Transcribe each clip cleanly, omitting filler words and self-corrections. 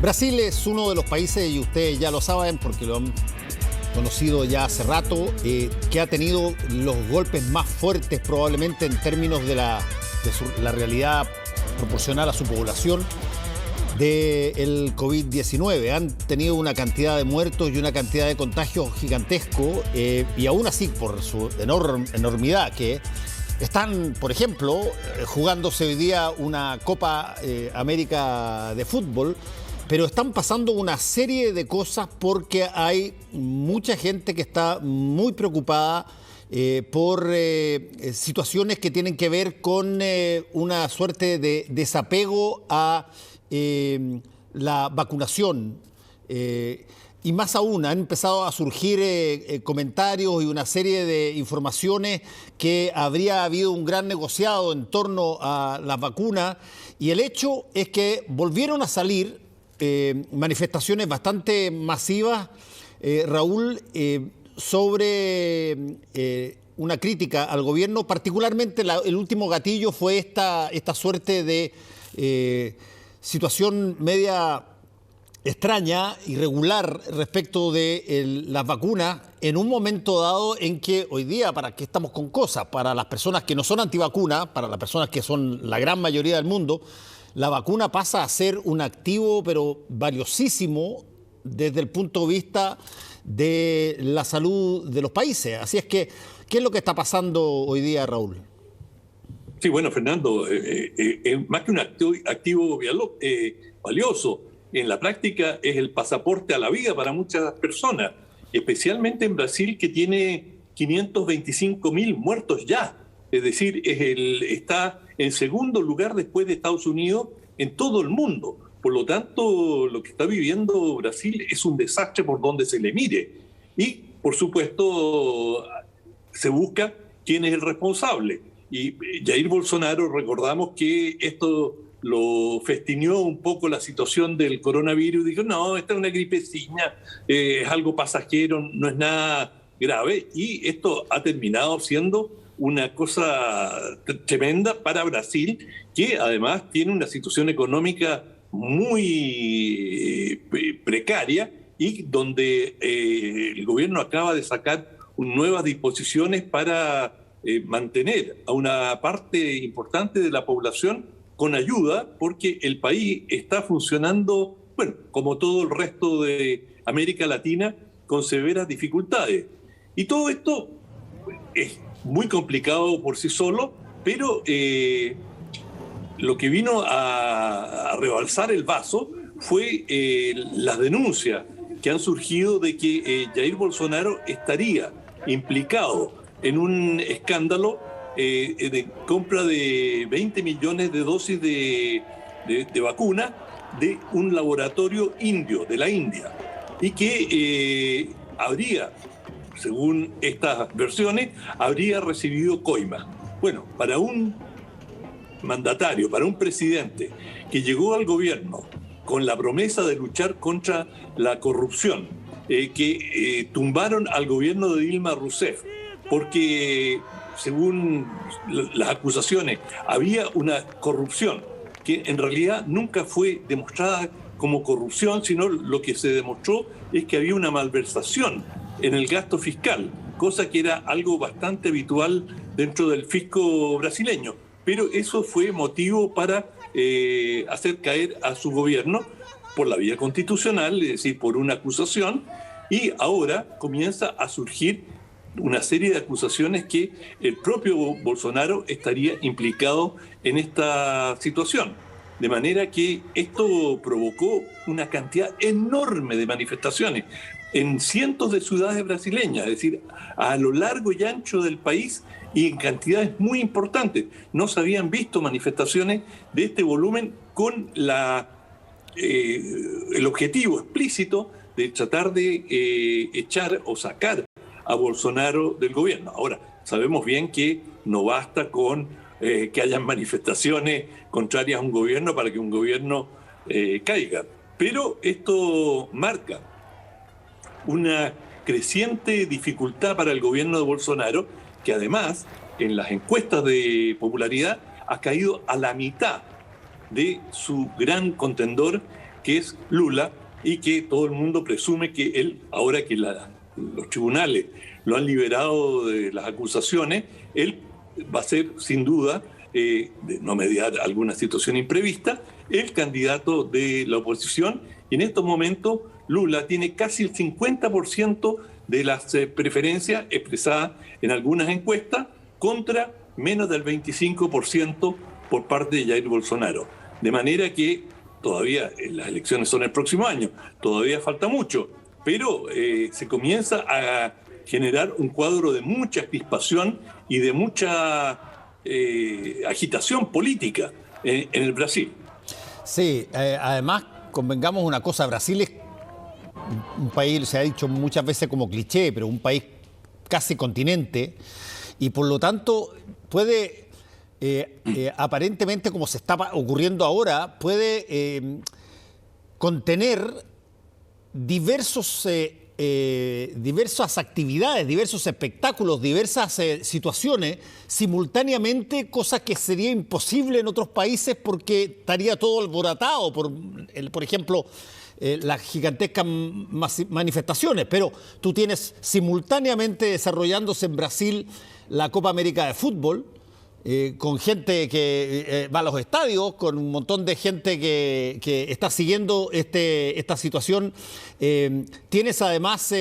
Brasil es uno de los países, y ustedes ya lo saben porque lo han conocido ya hace rato, que ha tenido los golpes más fuertes probablemente en términos de la realidad proporcional a su población del COVID-19. Han tenido una cantidad de muertos y una cantidad de contagios gigantesco, y aún así, por su enormidad, que están, por ejemplo, jugándose hoy día una Copa América de fútbol, pero están pasando una serie de cosas porque hay mucha gente que está muy preocupada por situaciones que tienen que ver con una suerte de desapego a la vacunación. Y más aún, han empezado a surgir comentarios y una serie de informaciones que habría habido un gran negociado en torno a las vacunas. Y el hecho es que volvieron a salir manifestaciones bastante masivas, Raúl, sobre una crítica al gobierno. Particularmente el último gatillo fue esta suerte de situación media extraña, irregular respecto de las vacunas, en un momento dado en que hoy día, ¿para qué estamos con cosas? Para las personas que no son antivacunas, para las personas que son la gran mayoría del mundo, la vacuna pasa a ser un activo, pero valiosísimo desde el punto de vista de la salud de los países. Así es que, ¿qué es lo que está pasando hoy día, Raúl? Sí, bueno, Fernando, más que un activo valioso, en la práctica es el pasaporte a la vida para muchas personas, especialmente en Brasil, que tiene 525.000 muertos ya. Es decir, está en segundo lugar después de Estados Unidos en todo el mundo. Por lo tanto, lo que está viviendo Brasil es un desastre por donde se le mire. Y, por supuesto, se busca quién es el responsable. Y Jair Bolsonaro, recordamos que esto lo festiñó un poco la situación del coronavirus. Dijo, no, esta es una gripecina, es algo pasajero, no es nada grave. Y esto ha terminado siendo una cosa tremenda para Brasil, que además tiene una situación económica muy precaria y donde el gobierno acaba de sacar nuevas disposiciones para mantener a una parte importante de la población con ayuda, porque el país está funcionando, bueno, como todo el resto de América Latina, con severas dificultades. Y todo esto es muy complicado por sí solo, pero lo que vino a rebalsar el vaso fue las denuncias que han surgido de que Jair Bolsonaro estaría implicado en un escándalo de compra de 20 millones de dosis de vacuna de un laboratorio indio, de la India, y que habría, según estas versiones, habría recibido coimas. Bueno, para un mandatario, para un presidente que llegó al gobierno con la promesa de luchar contra la corrupción, que tumbaron al gobierno de Dilma Rousseff, porque según las acusaciones había una corrupción que en realidad nunca fue demostrada como corrupción, sino lo que se demostró es que había una malversación en el gasto fiscal, cosa que era algo bastante habitual dentro del fisco brasileño. Pero eso fue motivo para hacer caer a su gobierno por la vía constitucional, es decir, por una acusación, y ahora comienza a surgir una serie de acusaciones que el propio Bolsonaro estaría implicado en esta situación. De manera que esto provocó una cantidad enorme de manifestaciones en cientos de ciudades brasileñas, es decir, a lo largo y ancho del país y en cantidades muy importantes. No se habían visto manifestaciones de este volumen con el objetivo explícito de tratar de echar o sacar a Bolsonaro del gobierno. Ahora, sabemos bien que no basta con que hayan manifestaciones contrarias a un gobierno para que un gobierno caiga, pero esto marca una creciente dificultad para el gobierno de Bolsonaro, que además en las encuestas de popularidad ha caído a la mitad de su gran contendor, que es Lula, y que todo el mundo presume que él, ahora que los tribunales lo han liberado de las acusaciones, él va a ser, sin duda, de no mediar alguna situación imprevista, el candidato de la oposición. Y en estos momentos Lula tiene casi el 50% de las preferencias expresadas en algunas encuestas, contra menos del 25% por parte de Jair Bolsonaro. De manera que todavía las elecciones son el próximo año, todavía falta mucho, pero se comienza a generar un cuadro de mucha crispación y de mucha agitación política en el Brasil. Sí, además, convengamos una cosa, Brasil es un país, se ha dicho muchas veces como cliché, pero un país casi continente, y por lo tanto puede, aparentemente como se está ocurriendo ahora, puede contener diversas actividades, diversos espectáculos, diversas situaciones simultáneamente, cosa que sería imposible en otros países porque estaría todo alborotado por ejemplo, las gigantescas manifestaciones. Pero tú tienes simultáneamente desarrollándose en Brasil la Copa América de Fútbol, con gente que va a los estadios, con un montón de gente que está siguiendo esta situación. Tienes además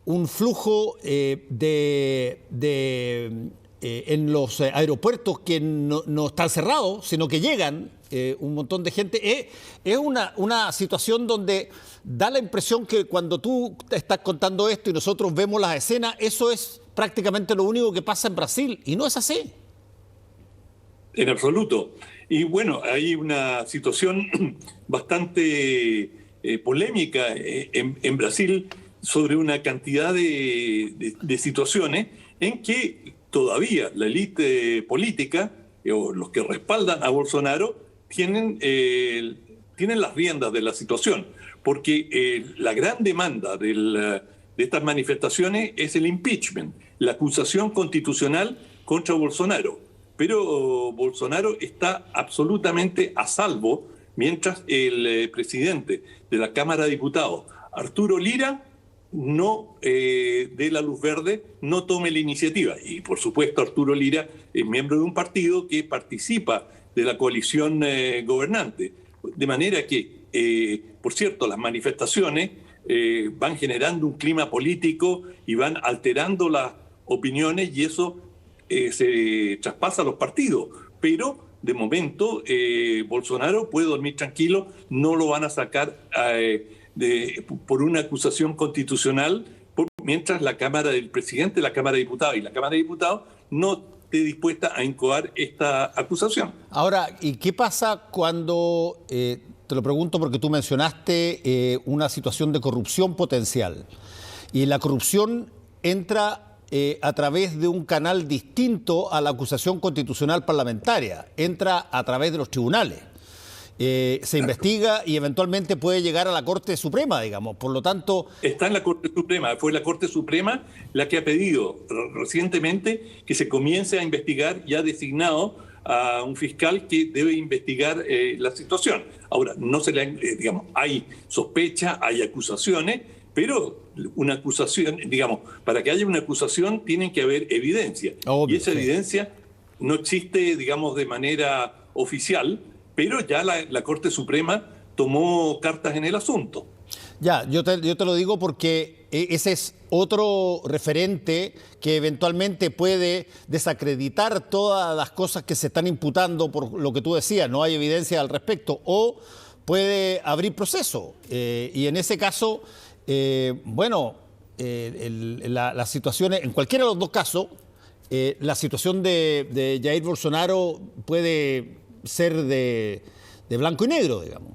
un flujo en los aeropuertos que no están cerrados, sino que llegan un montón de gente. Es una situación donde da la impresión que cuando tú estás contando esto y nosotros vemos las escenas, eso es prácticamente lo único que pasa en Brasil, y no es así. En absoluto. Y bueno, hay una situación bastante polémica en Brasil sobre una cantidad de situaciones en que todavía la élite política o los que respaldan a Bolsonaro tienen las riendas de la situación, porque la gran demanda de estas manifestaciones es el impeachment, la acusación constitucional contra Bolsonaro. Pero Bolsonaro está absolutamente a salvo, mientras el presidente de la Cámara de Diputados, Arturo Lira, no dé la luz verde, no tome la iniciativa. Y por supuesto Arturo Lira es miembro de un partido que participa de la coalición gobernante. De manera que, por cierto, las manifestaciones van generando un clima político y van alterando las opiniones, y eso se traspasa a los partidos. Pero de momento Bolsonaro puede dormir tranquilo, no lo van a sacar por una acusación constitucional, mientras la Cámara del Presidente de la Cámara de Diputados y la Cámara de Diputados no esté dispuesta a incoar esta acusación. Ahora, ¿y qué pasa cuando, te lo pregunto porque tú mencionaste una situación de corrupción potencial, y la corrupción entra a través de un canal distinto a la acusación constitucional parlamentaria, entra a través de los tribunales? Se investiga y eventualmente puede llegar a la Corte Suprema, digamos. Por lo tanto... Está en la Corte Suprema. Fue la Corte Suprema la que ha pedido recientemente que se comience a investigar, y ha designado a un fiscal que debe investigar la situación. Ahora, no se le, digamos, hay sospecha, hay acusaciones, pero una acusación, digamos, para que haya una acusación tienen que haber evidencia. Obvio, y esa evidencia no existe, digamos, de manera oficial, pero ya la Corte Suprema tomó cartas en el asunto. Ya, yo te lo digo porque ese es otro referente que eventualmente puede desacreditar todas las cosas que se están imputando por lo que tú decías, no hay evidencia al respecto, o puede abrir proceso. Y en ese caso, las situaciones, en cualquiera de los dos casos, la situación de Jair Bolsonaro puede ser de blanco y negro, digamos.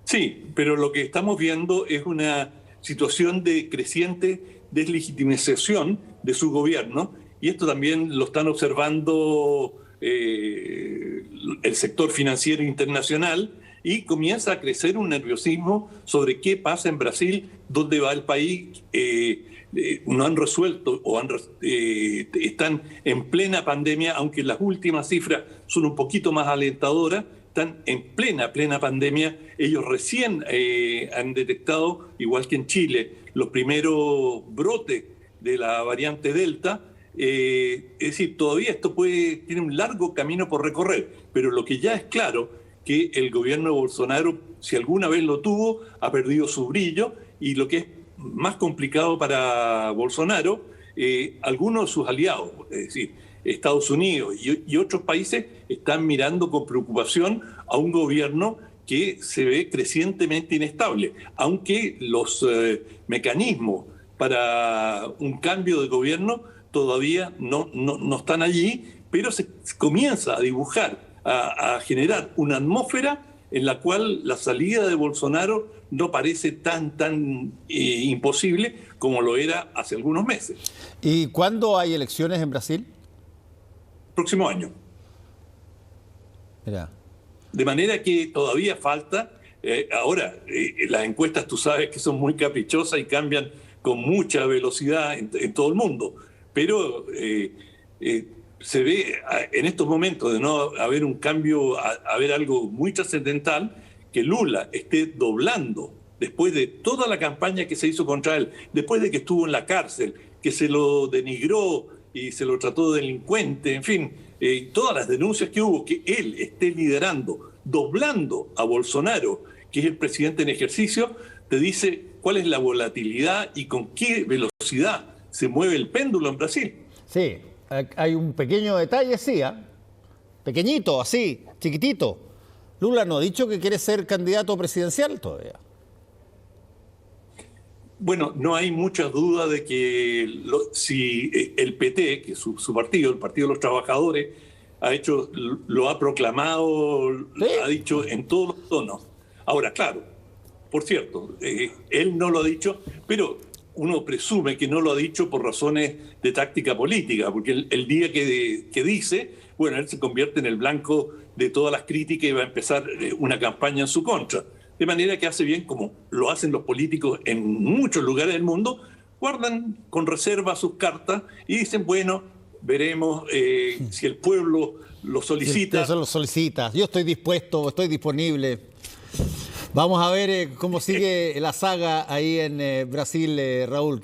Sí, pero lo que estamos viendo es una situación de creciente deslegitimización de su gobierno, y esto también lo están observando el sector financiero internacional, y comienza a crecer un nerviosismo sobre qué pasa en Brasil, dónde va el país. No han resuelto o están en plena pandemia, aunque las últimas cifras son un poquito más alentadoras. están en plena pandemia. Ellos recién han detectado, igual que en Chile, los primeros brotes de la variante Delta. Es decir, todavía esto tiene un largo camino por recorrer, pero lo que ya es claro que el gobierno de Bolsonaro, si alguna vez lo tuvo, ha perdido su brillo, y lo que es más complicado para Bolsonaro, algunos de sus aliados, es decir, Estados Unidos y otros países, están mirando con preocupación a un gobierno que se ve crecientemente inestable, aunque los mecanismos para un cambio de gobierno todavía no están allí, pero se comienza a dibujar, a generar una atmósfera en la cual la salida de Bolsonaro no parece tan imposible como lo era hace algunos meses. ¿Y cuándo hay elecciones en Brasil? Próximo año. Mira. De manera que todavía falta. Ahora, las encuestas tú sabes que son muy caprichosas y cambian con mucha velocidad en todo el mundo. Pero se ve en estos momentos, de no haber un cambio, haber algo muy trascendental, que Lula esté doblando después de toda la campaña que se hizo contra él, después de que estuvo en la cárcel, que se lo denigró y se lo trató de delincuente, en fin, todas las denuncias que hubo, que él esté liderando, doblando a Bolsonaro, que es el presidente en ejercicio, te dice cuál es la volatilidad y con qué velocidad se mueve el péndulo en Brasil. Sí, hay un pequeño detalle, sí, pequeñito, así, chiquitito. Lula no ha dicho que quiere ser candidato presidencial todavía. Bueno, no hay mucha duda de que si el PT, que es su partido, el Partido de los Trabajadores, lo ha proclamado, ¿sí? Ha dicho en todos los tonos. Ahora, claro, por cierto, él no lo ha dicho, pero uno presume que no lo ha dicho por razones de táctica política, porque el día que dice, bueno, él se convierte en el blanco de todas las críticas y va a empezar una campaña en su contra. De manera que hace bien, como lo hacen los políticos en muchos lugares del mundo, guardan con reserva sus cartas y dicen, bueno, veremos si el pueblo lo solicita. Si lo solicita. Yo estoy dispuesto, estoy disponible. Vamos a ver cómo sigue la saga ahí en Brasil, Raúl.